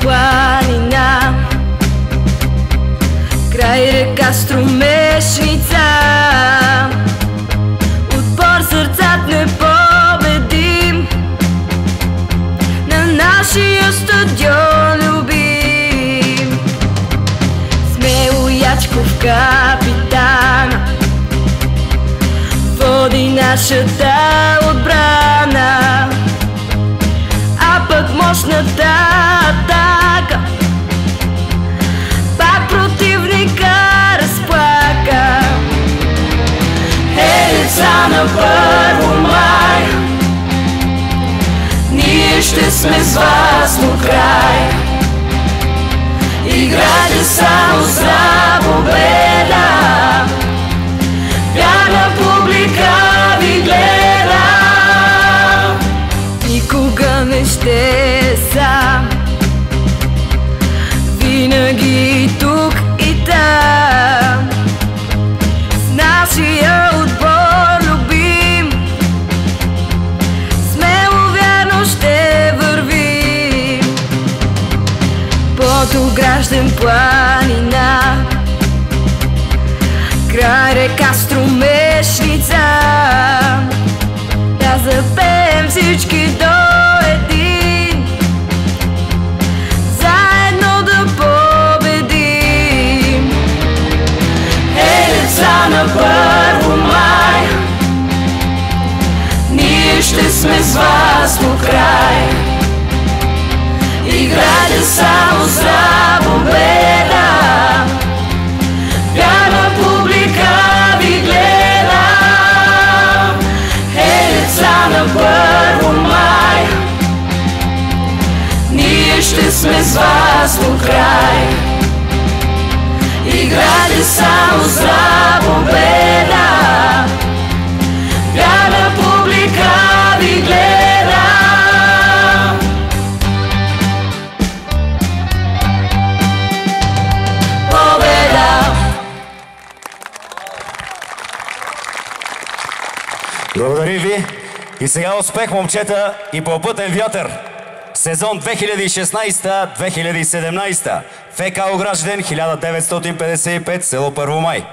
планина, край река Струмешница. Отбор сърцат непобедим, на нашия стадион любим. Смело Ячков капитан води нашата отбрана, а пък мощната атака пак противника разплака. Деца на Първомай, ние ще сме с вас до край. Играйте само за победа, вярна публика ви гледа. Никога не ще сам, винаги тук и там. С нашия отбор любим, смело вярно ще вървим. Под огражден планина, край река Струмешница, да запеем всички до един, заедно да победим. Деца на Първомай, ние ще сме с вас до край. Играйте само за победа, вярна публика ви гледа. Деца на Първомай, ние ще сме с вас до край. Играйте само за победа, вярна публика ви гледа. Победа! Благодарим ви. И сега успех, момчета, и попътен вятър. Сезон 2016-2017. ФК Огражден, 1955, село Първомай.